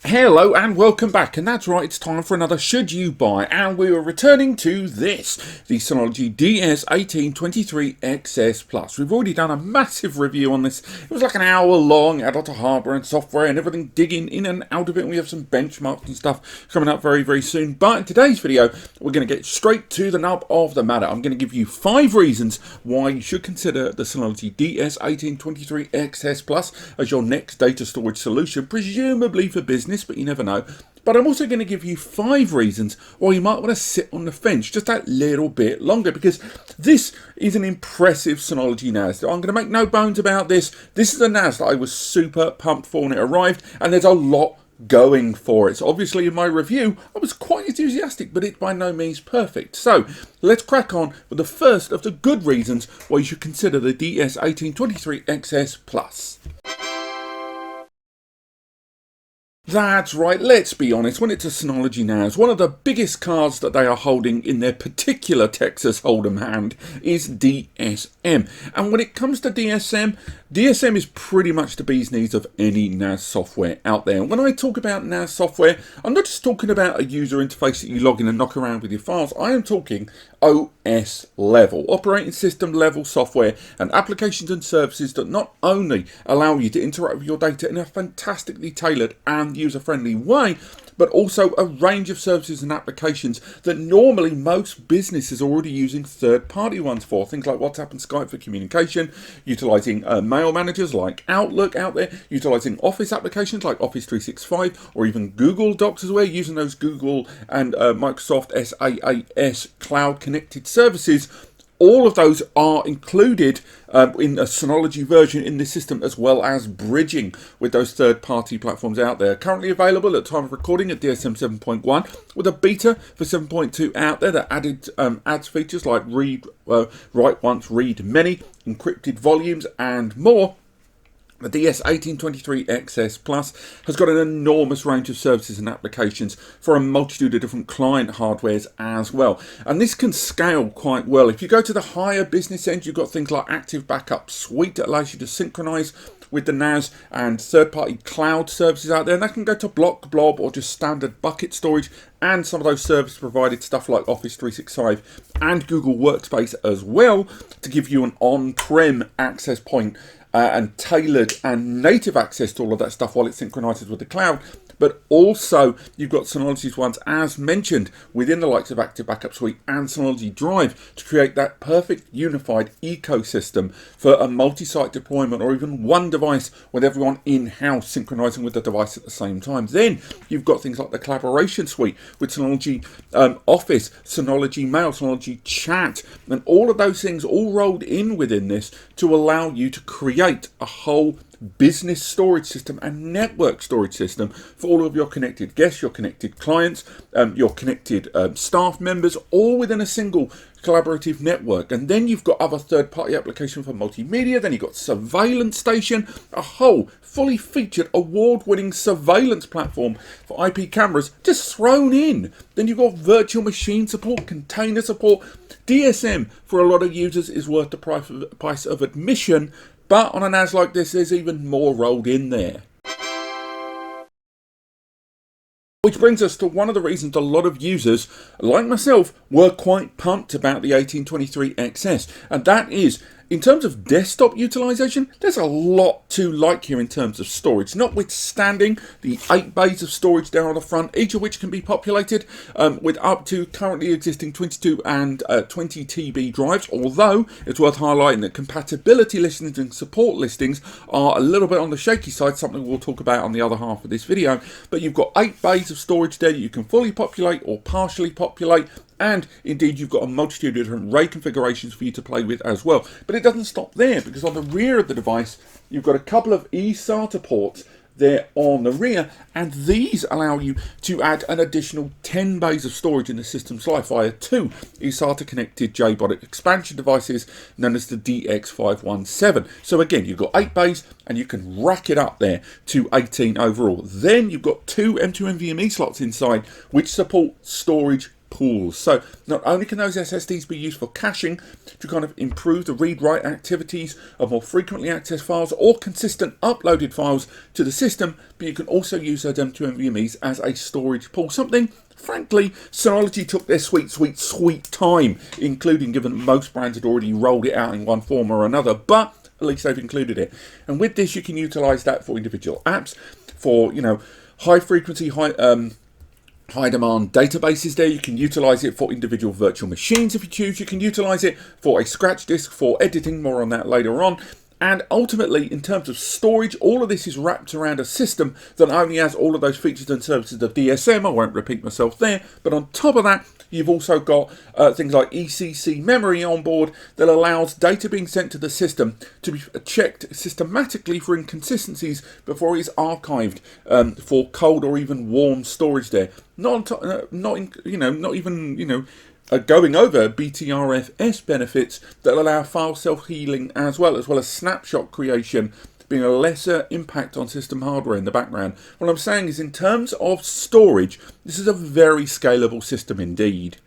Hello and welcome back, and that's right, it's time for another Should You Buy, and we are returning to this, the Synology DS1823xs Plus. We've already done a massive review on this. It was like an hour long, had a lot of hardware and software and everything digging in and out of it, and we have some benchmarks and stuff coming up very, very soon. But in today's video, we're going to get straight to the nub of the matter. I'm going to give you 5 reasons why you should consider the Synology DS1823xs Plus as your next data storage solution, presumably for business, but you never know. But I'm also going to give you 5 reasons why you might want to sit on the fence just that little bit longer, because this is an impressive Synology NAS. I'm going to make no bones about this. This is a NAS that I was super pumped for when it arrived, and there's a lot going for it. So obviously in my review I was quite enthusiastic, but it's by no means perfect. So let's crack on with the first of the good reasons why you should consider the DS1823xs Plus. That's right, let's be honest, when it's a Synology NAS, one of the biggest cards that they are holding in their particular Texas Hold'em hand is DSM. And when it comes to DSM is pretty much the bee's knees of any NAS software out there. And when I talk about NAS software, I'm not just talking about a user interface that you log in and knock around with your files. I am talking OS level, operating system level software and applications and services that not only allow you to interact with your data in a fantastically tailored and user-friendly way, but also a range of services and applications that normally most businesses are already using third-party ones for. Things like WhatsApp and Skype for communication, utilising mail managers like Outlook out there, utilising Office applications like Office 365, or even Google Docs as well, using those Google and Microsoft SaaS cloud-connected services. All of those are included in a Synology version in this system, as well as bridging with those third-party platforms out there. Currently available at the time of recording at DSM 7.1, with a beta for 7.2 out there that added adds features like write once, read many, encrypted volumes, and more. The DS1823xs Plus has got an enormous range of services and applications for a multitude of different client hardwares as well. And this can scale quite well. If you go to the higher business end, you've got things like Active Backup Suite that allows you to synchronize with the NAS and third-party cloud services out there. And that can go to block, blob, or just standard bucket storage, and some of those service-provided stuff like Office 365 and Google Workspace as well, to give you an on-prem access point and tailored and native access to all of that stuff while it synchronizes with the cloud. But also you've got Synology's ones, as mentioned, within the likes of Active Backup Suite and Synology Drive, to create that perfect unified ecosystem for a multi-site deployment, or even one device with everyone in-house synchronizing with the device at the same time. Then you've got things like the Collaboration Suite with Synology Office, Synology Mail, Synology Chat, and all of those things all rolled in within this to allow you to create a whole business storage system and network storage system for all of your connected guests, your connected clients, your connected staff members, all within a single collaborative network. And then you've got other third-party applications for multimedia. Then you've got Surveillance Station, a whole fully featured award-winning surveillance platform for IP cameras just thrown in. Then you've got virtual machine support, container support. DSM for a lot of users is worth the price of admission, but on a NAS like this, there's even more rolled in there. Which brings us to one of the reasons a lot of users, like myself, were quite pumped about the 1823xs, and that is, in terms of desktop utilization, there's a lot to like here in terms of storage, notwithstanding the 8 bays of storage there on the front, each of which can be populated with up to currently existing 22 and 20 TB drives, although it's worth highlighting that compatibility listings and support listings are a little bit on the shaky side, something we'll talk about on the other half of this video. But you've got 8 bays of storage there that you can fully populate or partially populate, and indeed you've got a multitude of different RAID configurations for you to play with as well. But it doesn't stop there, because on the rear of the device you've got a couple of eSATA ports there on the rear, and these allow you to add an additional 10 bays of storage in the system's life via 2 eSATA connected JBOD expansion devices known as the DX517. So again, you've got 8 bays and you can rack it up there to 18 overall. Then you've got 2 M2 NVMe slots inside which support storage pools. So not only can those SSDs be used for caching to kind of improve the read-write activities of more frequently accessed files or consistent uploaded files to the system, but you can also use them to NVMe's as a storage pool. Something, frankly, Synology took their sweet time, including, given that most brands had already rolled it out in one form or another, but at least they've included it. And with this, you can utilize that for individual apps, for, you know, high frequency, high demand databases there. You can utilize it for individual virtual machines if you choose. You can utilize it for a scratch disk for editing, more on that later on. And ultimately, in terms of storage, all of this is wrapped around a system that only has all of those features and services of DSM. I won't repeat myself there, but on top of that, you've also got things like ECC memory on board that allows data being sent to the system to be checked systematically for inconsistencies before it's archived for cold or even warm storage there. Not even going over BTRFS benefits that allow file self-healing as well as snapshot creation, being a lesser impact on system hardware in the background. What I'm saying is, in terms of storage, this is a very scalable system indeed.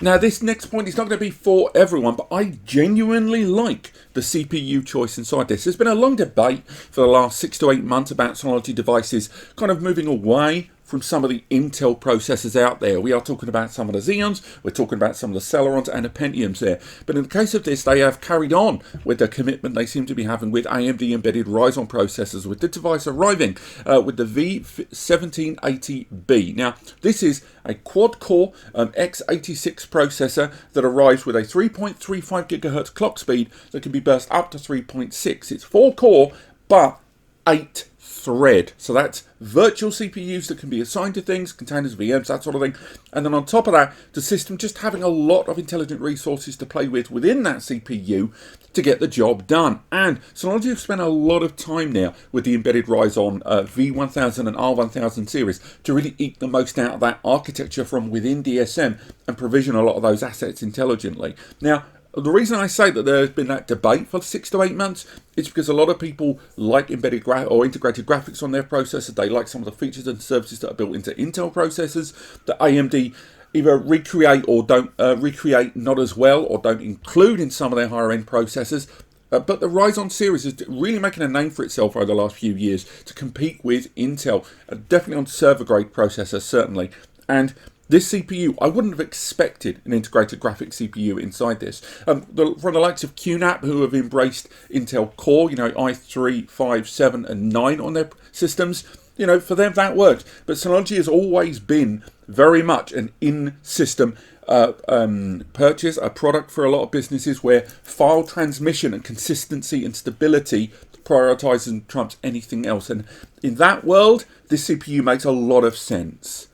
Now, this next point is not going to be for everyone, but I genuinely like the CPU choice inside this. There's been a long debate for the last 6 to 8 months about Synology devices kind of moving away from some of the Intel processors out there. We are talking about some of the Xeons, we're talking about some of the Celerons and the Pentiums there. But in the case of this, they have carried on with the commitment they seem to be having with AMD embedded Ryzen processors, with the device arriving with the V1780B. Now, this is a quad-core x86 processor that arrives with a 3.35 gigahertz clock speed that can be burst up to 3.6. It's 4-core, but 8 thread. So that's virtual CPUs that can be assigned to things, containers, VMs, that sort of thing. And then on top of that, the system just having a lot of intelligent resources to play with within that CPU to get the job done. And Synology have spent a lot of time now with the embedded Ryzen V1000 and R1000 series to really eke the most out of that architecture from within DSM and provision a lot of those assets intelligently. Now, the reason I say that there's been that debate for 6 to 8 months is because a lot of people like embedded or integrated graphics on their processor. They like some of the features and services that are built into Intel processors that AMD either recreate or don't recreate not as well, or don't include in some of their higher end processors. But the Ryzen series is really making a name for itself over the last few years to compete with Intel, definitely on server grade processors, certainly. And this CPU, I wouldn't have expected an integrated graphics CPU inside this. From the likes of QNAP, who have embraced Intel Core, i3, 5, 7, and 9 on their systems, for them that worked. But Synology has always been very much an in-system purchase, a product for a lot of businesses where file transmission and consistency and stability prioritizes and trumps anything else. And in that world, this CPU makes a lot of sense.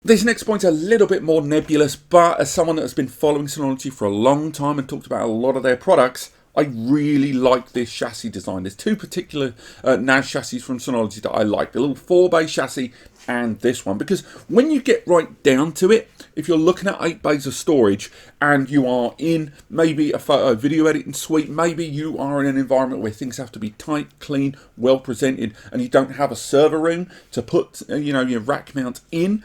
This next point's a little bit more nebulous, but as someone that has been following Synology for a long time and talked about a lot of their products, I really like this chassis design. There's two particular NAS chassis from Synology that I like. The little 4-bay chassis and this one. Because when you get right down to it, if you're looking at 8 bays of storage and you are in maybe a photo video editing suite, maybe you are in an environment where things have to be tight, clean, well presented, and you don't have a server room to put your rack mount in,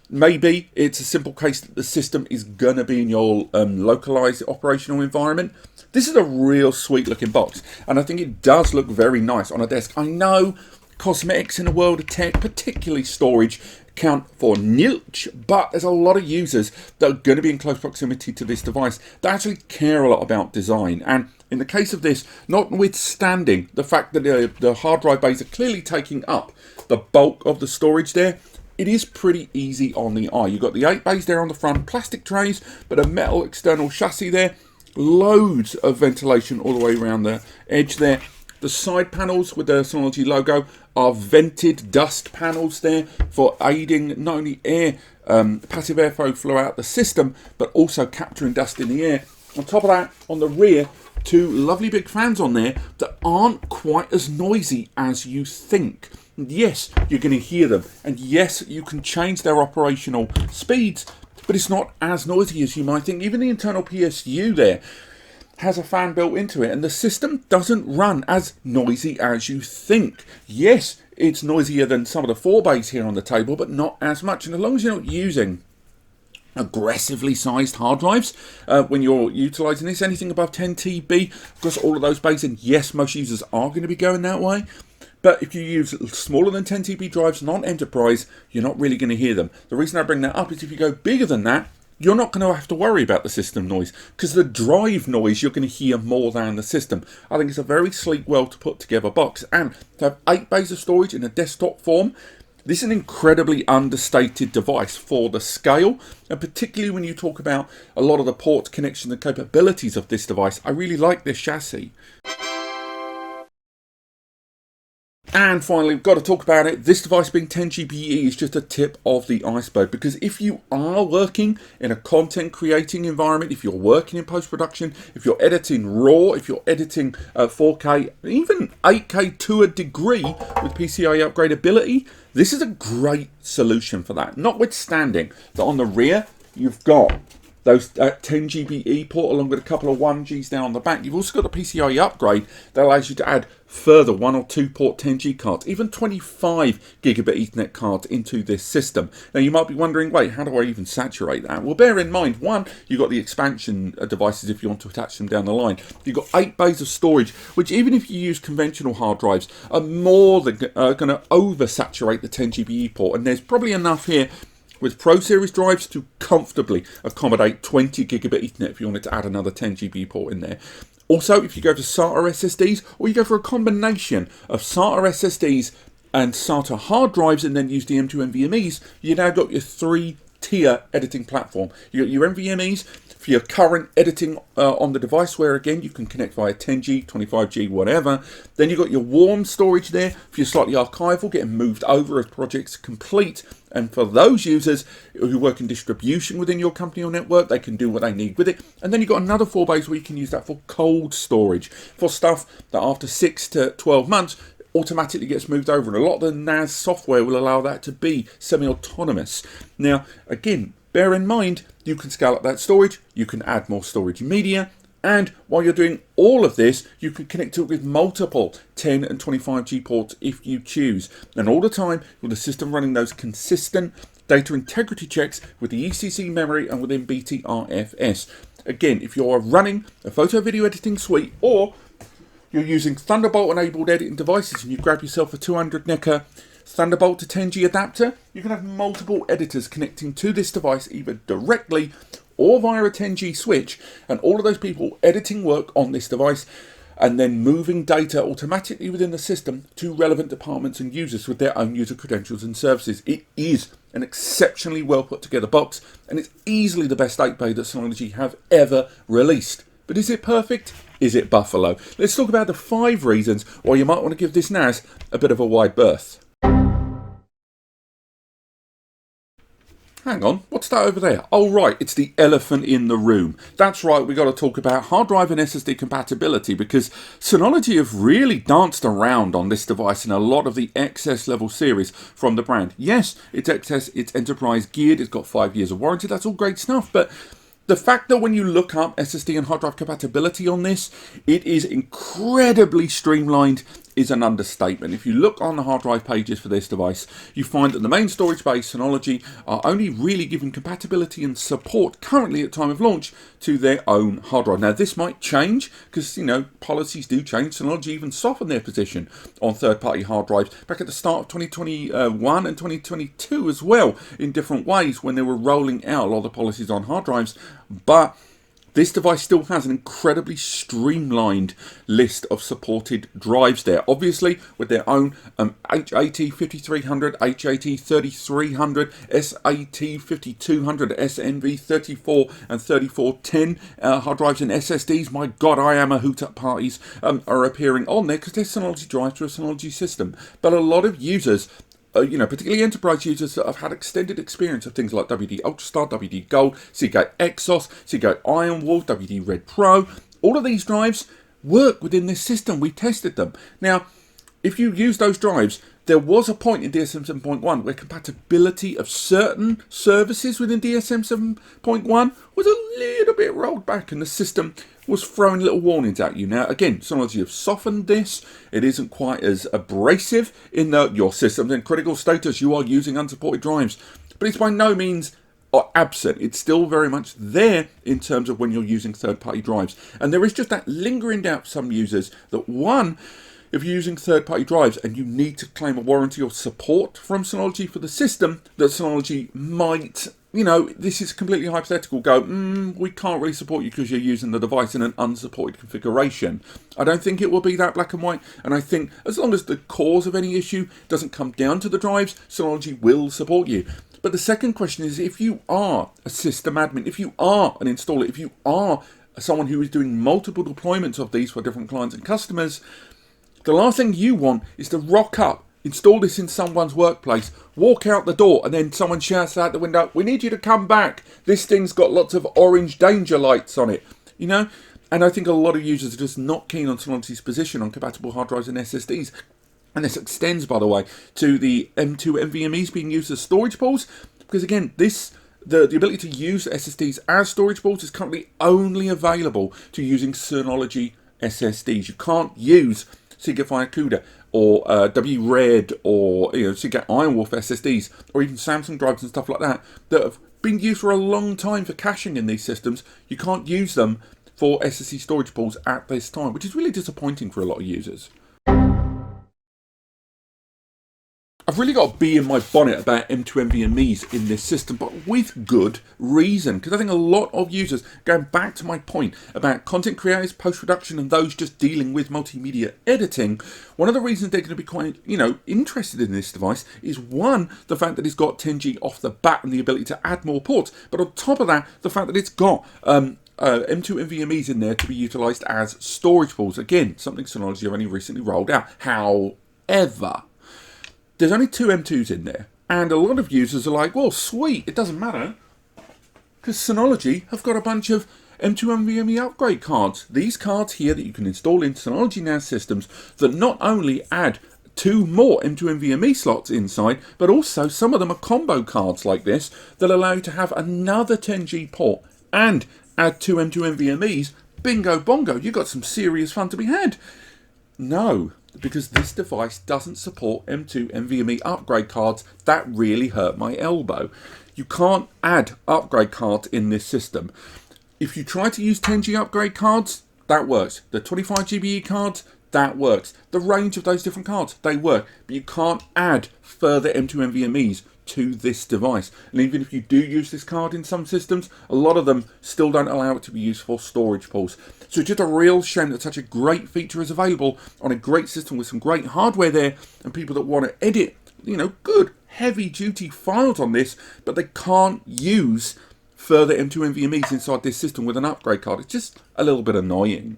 maybe it's a simple case that the system is going to be in your localized operational environment. This is a real sweet looking box, and I think it does look very nice on a desk. I know cosmetics in the world of tech, particularly storage, count for nilch, but there's a lot of users that are going to be in close proximity to this device that actually care a lot about design. And in the case of this, notwithstanding the fact that the hard drive bays are clearly taking up the bulk of the storage there, it is pretty easy on the eye. You've got the 8 bays there on the front, plastic trays, but a metal external chassis there, loads of ventilation all the way around the edge there. The side panels with the Synology logo are vented dust panels there for aiding not only passive airflow out the system, but also capturing dust in the air. On top of that, on the rear, 2 lovely big fans on there that aren't quite as noisy as you think. Yes, you're going to hear them, and yes, you can change their operational speeds, but it's not as noisy as you might think. Even the internal PSU there has a fan built into it, and the system doesn't run as noisy as you think. Yes, it's noisier than some of the 4 bays here on the table, but not as much. And as long as you're not using aggressively sized hard drives when you're utilizing this, anything above 10 TB across all of those bays, and yes, most users are going to be going that way. But if you use smaller than 10 TB drives, non-enterprise, you're not really going to hear them. The reason I bring that up is if you go bigger than that, you're not going to have to worry about the system noise, because the drive noise you're going to hear more than the system. I think it's a very sleek, well to put together box, and to have 8 bays of storage in a desktop form, this is an incredibly understated device for the scale, and particularly when you talk about a lot of the ports, connections and capabilities of this device. I really like this chassis. And finally, we've got to talk about it. This device being 10 GBE is just a tip of the iceberg, because if you are working in a content creating environment, if you're working in post-production, if you're editing RAW, if you're editing 4K, even 8K to a degree with PCIe upgradability, this is a great solution for that. Notwithstanding that on the rear, you've got those 10 GBE port along with a couple of 1Gs down on the back. You've also got the PCIe upgrade that allows you to add further 1 or 2 port 10G cards, even 25 gigabit Ethernet cards into this system. Now you might be wondering, wait, how do I even saturate that? Well, bear in mind, one, you've got the expansion devices if you want to attach them down the line. You've got 8 bays of storage, which even if you use conventional hard drives, are more than going to oversaturate the 10 GBE port. And there's probably enough here with Pro Series drives to comfortably accommodate 20 gigabit Ethernet if you wanted to add another 10 GB port in there. Also, if you go for SATA SSDs, or you go for a combination of SATA SSDs and SATA hard drives and then use the M2 NVMe's, you now got your 3-tier editing platform. You got your NVMe's for your current editing on the device, where again you can connect via 10G, 25G, whatever. Then you've got your warm storage there for your slightly archival, getting moved over as projects complete. And for those users who work in distribution within your company or network, they can do what they need with it. And then you've got another 4 bays where you can use that for cold storage, for stuff that after 6 to 12 months automatically gets moved over. And a lot of the NAS software will allow that to be semi-autonomous. Now, again, bear in mind, you can scale up that storage, you can add more storage media, and while you're doing all of this, you can connect it with multiple 10 and 25G ports if you choose. And all the time, with the system running those consistent data integrity checks with the ECC memory and within BTRFS. Again, if you're running a photo video editing suite, or you're using Thunderbolt enabled editing devices and you grab yourself a 200 NECA Thunderbolt to 10G adapter, you can have multiple editors connecting to this device either directly or via a 10G switch, and all of those people editing work on this device and then moving data automatically within the system to relevant departments and users with their own user credentials and services. It is an exceptionally well put together box, and it's easily the best 8-bay that Synology have ever released. But is it perfect? Is it Buffalo? Let's talk about the 5 reasons why you might want to give this NAS a bit of a wide berth. Hang on, what's that over there? Oh right, it's the elephant in the room. That's right, we got to talk about hard drive and SSD compatibility, because Synology have really danced around on this device in a lot of the XS level series from the brand. Yes, it's XS, it's enterprise geared, it's got 5 years of warranty, that's all great stuff, but the fact that when you look up SSD and hard drive compatibility on this, it is incredibly streamlined is an understatement. If you look on the hard drive pages for this device, you find that the main storage base, Synology, are only really giving compatibility and support currently at time of launch to their own hard drive. Now this might change because, you know, policies do change. Synology even softened their position on third-party hard drives back at the start of 2021 and 2022 as well, in different ways when they were rolling out a lot of the policies on hard drives. But this device still has an incredibly streamlined list of supported drives there, obviously with their own HAT5300, HAT3300, SAT5200, SNV34 and 3410 hard drives and SSDs. My God, I am a hoot at parties are appearing on there because they're Synology drives to a Synology system. But a lot of users, you know, particularly enterprise users that have had extended experience of things like WD Ultrastar, WD Gold, Seagate Exos, Seagate Ironwall, WD Red Pro, all of these drives work within this system. We tested them. Now, if you use those drives, there was a point in DSM 7.1 where compatibility of certain services within DSM 7.1 was a little bit rolled back, and the system was throwing little warnings at you. Now, again, Synology have softened this. It isn't quite as abrasive in that your system's in critical status, you are using unsupported drives. But it's by no means absent. It's still very much there in terms of when you're using third-party drives. And there is just that lingering doubt for some users that, one, if you're using third-party drives and you need to claim a warranty or support from Synology for the system, that Synology might, you know, this is completely hypothetical, go, we can't really support you because you're using the device in an unsupported configuration. I don't think it will be that black and white, and I think as long as the cause of any issue doesn't come down to the drives, Synology will support you. But the second question is, if you are a system admin, if you are an installer, if you are someone who is doing multiple deployments of these for different clients and customers, the last thing you want is to rock up, install this in someone's workplace, walk out the door, and then someone shouts out the window, "We need you to come back. This thing's got lots of orange danger lights on it." You know? And I think a lot of users are just not keen on Synology's position on compatible hard drives and SSDs. And this extends, by the way, to the M2 NVMe's being used as storage pools, because again, the ability to use SSDs as storage pools is currently only available to using Synology SSDs. You can't use Seagate Cuda or W-Red or Seagate Ironwolf SSDs or even Samsung drives and stuff like that have been used for a long time for caching in these systems. You can't use them for SSD storage pools at this time, which is really disappointing for a lot of users. I've really got a bee in my bonnet about M2 NVMe's in this system, but with good reason, because I think a lot of users, going back to my point about content creators, post-production, and those just dealing with multimedia editing, one of the reasons they're going to be quite, interested in this device is, one, the fact that it's got 10G off the bat and the ability to add more ports, but on top of that, the fact that it's got M2 NVMe's in there to be utilised as storage pools. Again, something Synology have only recently rolled out. However, there's only 2 M2s in there, and a lot of users are like, well, sweet, it doesn't matter, because Synology have got a bunch of M2 NVMe upgrade cards. These cards here that you can install in Synology NAS systems that not only add 2 more M2 NVMe slots inside, but also some of them are combo cards like this that allow you to have another 10G port and add 2 M2 NVMe's. Bingo bongo, you got some serious fun to be had. No, because this device doesn't support M2 NVMe upgrade cards. That really hurt my elbow. You can't add upgrade cards in this system. If you try to use 10G upgrade cards, that works. The 25GB cards, that works. The range of those different cards, they work. But you can't add further M2 NVMe's to this device. And even if you do use this card in some systems, a lot of them still don't allow it to be used for storage pools. So it's just a real shame that such a great feature is available on a great system with some great hardware there, and people that want to edit, good heavy duty files on this, but they can't use further M2 NVMe's inside this system with an upgrade card. It's just a little bit annoying.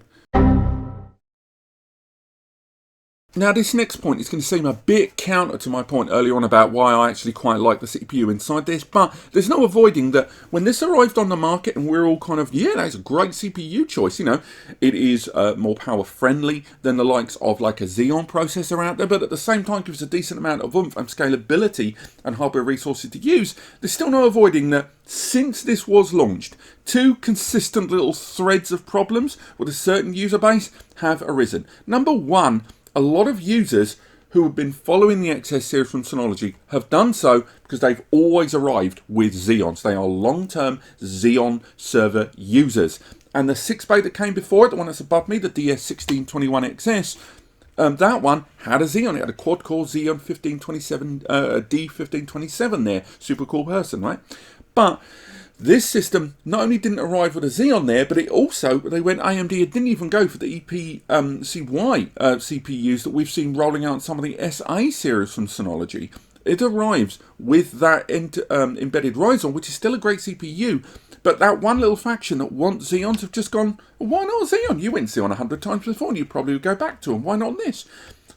Now, this next point is going to seem a bit counter to my point earlier on about why I actually quite like the CPU inside this, but there's no avoiding that when this arrived on the market and we're all kind of, yeah, that's a great CPU choice, it is more power friendly than the likes of like a Xeon processor out there, but at the same time gives a decent amount of oomph and scalability and hardware resources to use. There's still no avoiding that since this was launched, 2 consistent little threads of problems with a certain user base have arisen. Number one, a lot of users who have been following the XS series from Synology have done so because they've always arrived with Xeons. They are long-term Xeon server users. And the 6-bay that came before it, the one that's above me, the DS1823xs, that one had a Xeon. It had a quad-core Xeon 1527, D1527 there. Super cool person, right? But this system not only didn't arrive with a Xeon there, but they went AMD. It didn't even go for the EPCY CPUs that we've seen rolling out some of the SA series from Synology. It arrives with that embedded Ryzen, which is still a great CPU, but that one little faction that wants Xeons have just gone, well, why not Xeon? You went Xeon 100 times before and you probably would go back to them. Why not this?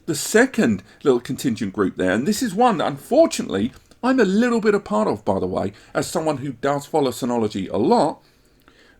The second little contingent group there, and this is one that unfortunately I'm a little bit a part of, by the way, as someone who does follow Synology a lot.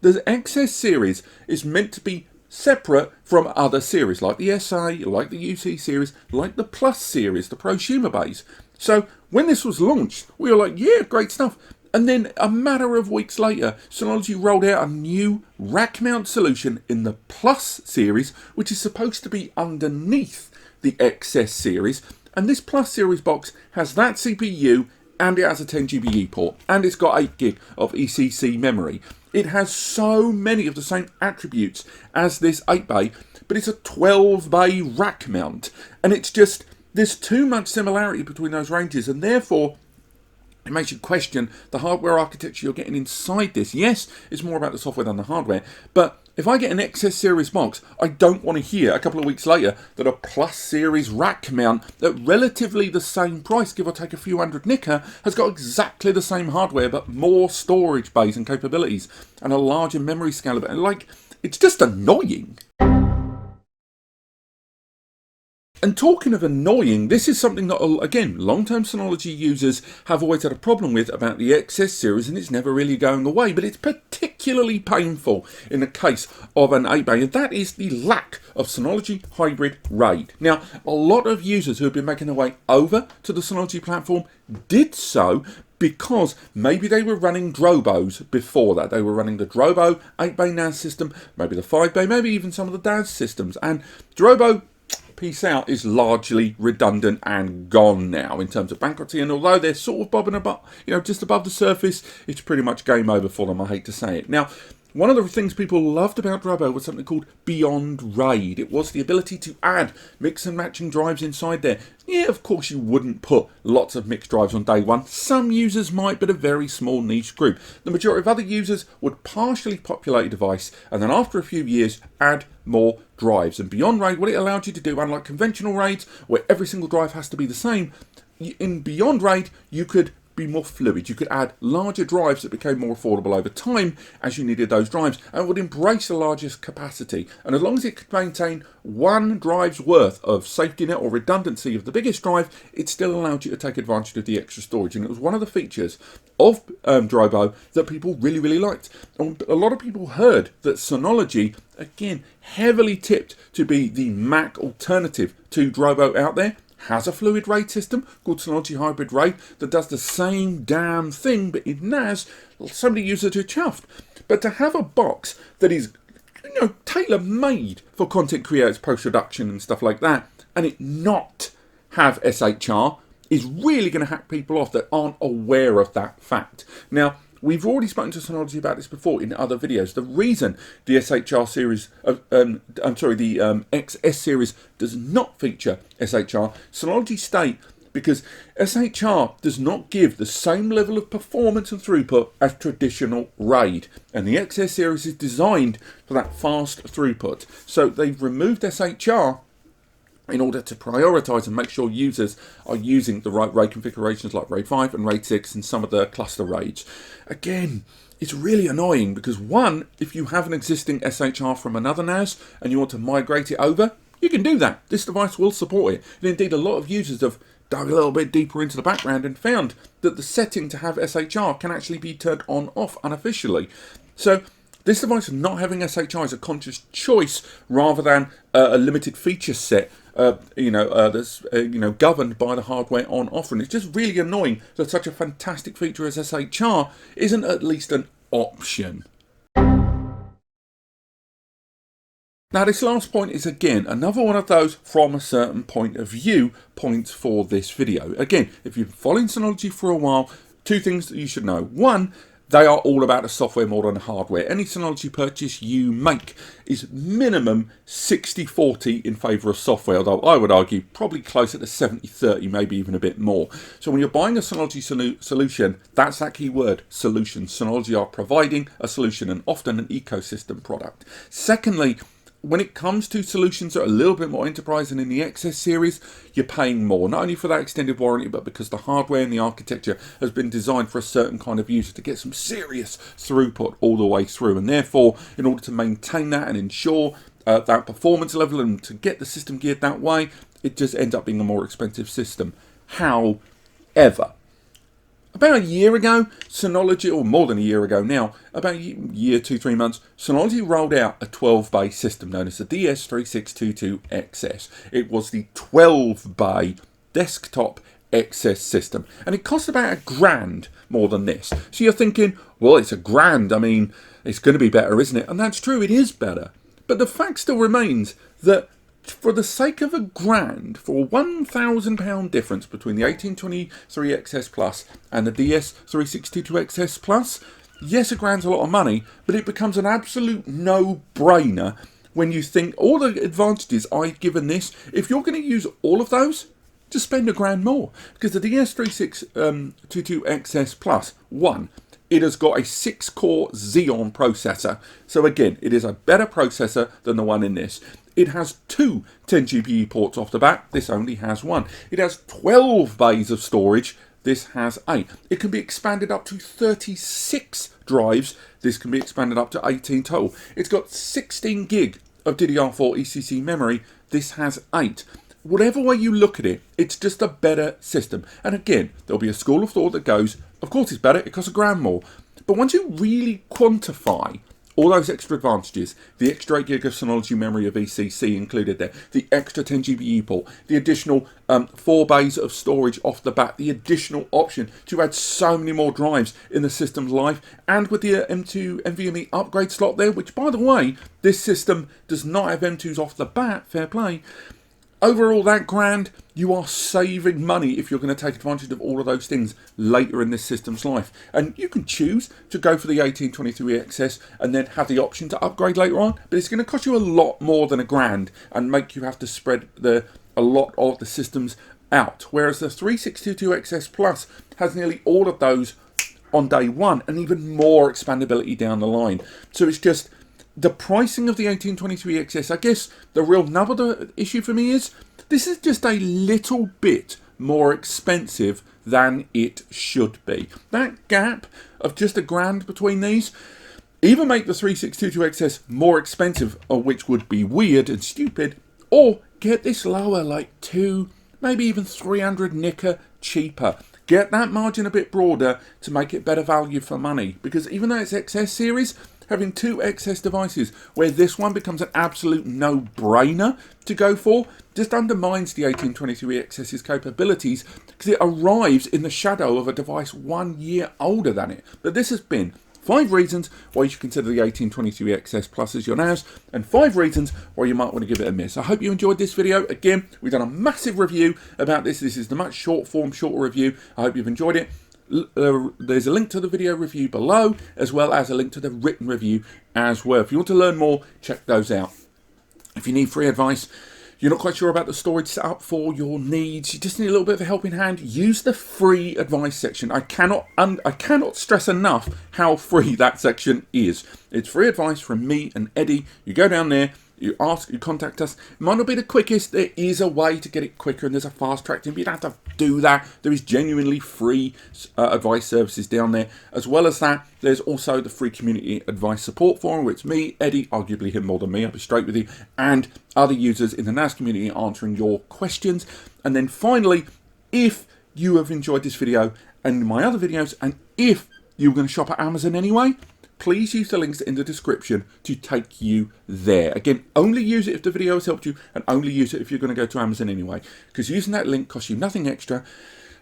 The XS series is meant to be separate from other series, like the SA, like the UC series, like the Plus series, the prosumer base. So when this was launched, we were like, yeah, great stuff. And then a matter of weeks later, Synology rolled out a new rack mount solution in the Plus series, which is supposed to be underneath the XS series. And this Plus series box has that CPU, and it has a 10 GBE port, and it's got 8 gig of ECC memory. It has so many of the same attributes as this 8-bay, but it's a 12-bay rack mount. And it's just, there's too much similarity between those ranges, and therefore it makes you question the hardware architecture you're getting inside this. Yes, it's more about the software than the hardware, but if I get an XS series box, I don't want to hear a couple of weeks later that a Plus series rack mount at relatively the same price, give or take a few hundred nicker, has got exactly the same hardware but more storage bays and capabilities and a larger memory scale. And like, it's just annoying. And talking of annoying, this is something that, again, long-term Synology users have always had a problem with about the XS series, and it's never really going away, but it's particularly painful in the case of an 8-bay, and that is the lack of Synology Hybrid RAID. Now, a lot of users who have been making their way over to the Synology platform did so because maybe they were running Drobos before that. They were running the Drobo 8-bay NAS system, maybe the 5-bay, maybe even some of the DAS systems, and Drobo, peace out, is largely redundant and gone now in terms of bankruptcy, and although they're sort of bobbing about, just above the surface, it's pretty much game over for them. I hate to say it. Now, one of the things people loved about Drobo was something called Beyond RAID. It was the ability to add mix and matching drives inside there. Yeah, of course you wouldn't put lots of mixed drives on day one. Some users might, but a very small niche group. The majority of other users would partially populate a device and then after a few years add more drives. And Beyond RAID, what it allowed you to do, unlike conventional RAIDs where every single drive has to be the same, in Beyond RAID you could be more fluid. You could add larger drives that became more affordable over time as you needed those drives, and would embrace the largest capacity. And as long as it could maintain one drive's worth of safety net or redundancy of the biggest drive, it still allowed you to take advantage of the extra storage. And it was one of the features of Drobo that people really, really liked. And a lot of people heard that Synology, again, heavily tipped to be the Mac alternative to Drobo out there, has a fluid RAID system called Synology Hybrid RAID that does the same damn thing but in NAS. So many users are chuffed. But to have a box that is, tailor-made for content creators, post-production and stuff like that, and it not have SHR is really going to hack people off that aren't aware of that fact. Now, we've already spoken to Synology about this before in other videos. The reason the SHR series, the XS series does not feature SHR, Synology state because SHR does not give the same level of performance and throughput as traditional RAID. And the XS series is designed for that fast throughput. So they've removed SHR in order to prioritise and make sure users are using the right RAID configurations like RAID 5 and RAID 6 and some of the cluster RAIDs. Again, it's really annoying because one, if you have an existing SHR from another NAS and you want to migrate it over, you can do that. This device will support it. And indeed, a lot of users have dug a little bit deeper into the background and found that the setting to have SHR can actually be turned on off unofficially. So this device not having SHR is a conscious choice rather than a limited feature set that's governed by the hardware on offer. And it's just really annoying that such a fantastic feature as SHR isn't at least an option. Now this last point is again another one of those from a certain point of view points for this video. Again, if you've been following Synology for a while, two things that you should know. One, they are all about the software more than the hardware. Any Synology purchase you make is minimum 60-40 in favour of software, although I would argue probably closer to 70-30, maybe even a bit more. So when you're buying a Synology solution, that's that key word, solution. Synology are providing a solution and often an ecosystem product. Secondly, when it comes to solutions that are a little bit more enterprise than in the XS series, you're paying more, not only for that extended warranty, but because the hardware and the architecture has been designed for a certain kind of user to get some serious throughput all the way through. And therefore, in order to maintain that and ensure that performance level and to get the system geared that way, it just ends up being a more expensive system. However, about a year ago, Synology, or more than a year ago now, about a year, 2-3 months, Synology rolled out a 12-bay system known as the DS1823xs NAS. It was the 12-bay desktop XS system, and it costs about £1,000 more than this. So you're thinking, well, it's £1,000, I mean, it's going to be better, isn't it? And that's true, it is better. But the fact still remains that for the sake of £1,000, for a £1,000 difference between the 1823xs Plus and the DS1823xs Plus, yes, £1,000's a lot of money, but it becomes an absolute no-brainer when you think all the advantages I've given this. If you're going to use all of those, just spend £1,000 more. Because the DS1823xs Plus, one, it has got a 6-core Xeon processor. So again, it is a better processor than the one in this. It has 2 10GBE ports off the bat. This only has 1. It has 12 bays of storage. This has 8. It can be expanded up to 36 drives. This can be expanded up to 18 total. It's got 16 gig of DDR4 ECC memory. This has 8. Whatever way you look at it, it's just a better system. And again, there'll be a school of thought that goes, of course it's better, it costs £1,000 more. But once you really quantify all those extra advantages, the extra 8 gig of Synology memory of ECC included there, the extra 10GBE port, the additional 4 bays of storage off the bat, the additional option to add so many more drives in the system's life, and with the M2 NVMe upgrade slot there, which by the way, this system does not have M2s off the bat, fair play. Overall, that £1,000, you are saving money if you're going to take advantage of all of those things later in this system's life. And you can choose to go for the 1823xs and then have the option to upgrade later on, but it's going to cost you a lot more than £1,000 and make you have to spread a lot of the systems out. Whereas the 3622xs Plus has nearly all of those on day one and even more expandability down the line. So it's just the pricing of the 1823xs, I guess the real nub of the issue for me is this is just a little bit more expensive than it should be. That gap of just £1,000 between these, either make the 3622xs more expensive, or which would be weird and stupid, or get this lower, like 2, maybe even 300 nicker cheaper. Get that margin a bit broader to make it better value for money, because even though it's XS series, having 2 XS devices where this one becomes an absolute no-brainer to go for just undermines the 1823xs's capabilities, because it arrives in the shadow of a device 1 year older than it. But this has been 5 reasons why you should consider the 1823xs Plus as your NAS, and 5 reasons why you might want to give it a miss. I hope you enjoyed this video. Again, we've done a massive review about this. This is the much shorter review. I hope you've enjoyed it. There's a link to the video review below, as well as a link to the written review as well. If you want to learn more, check those out. If you need free advice, you're not quite sure about the storage setup for your needs, you just need a little bit of a helping hand, use the free advice section. I cannot stress enough how free that section is. It's free advice from me and Eddie. You go down there, you ask, you contact us. It might not be the quickest. There is a way to get it quicker, and there's a fast track thing, but you don't have to do that. There is genuinely free advice services down there. As well as that, there's also the free community advice support forum, where it's me, Eddie, arguably him more than me, I'll be straight with you, and other users in the NAS community answering your questions. And then finally, if you have enjoyed this video and my other videos, and if you're going to shop at Amazon anyway, please use the links in the description to take you there. Again, only use it if the video has helped you, and only use it if you're going to go to Amazon anyway, because using that link costs you nothing extra.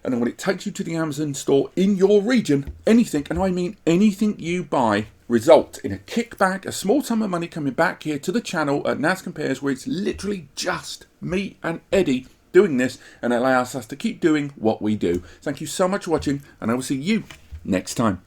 And then when it takes you to the Amazon store in your region, anything, and I mean anything you buy, result in a kickback, a small sum of money coming back here to the channel at NAS Compares, where it's literally just me and Eddie doing this, and it allows us to keep doing what we do. Thank you so much for watching, and I will see you next time.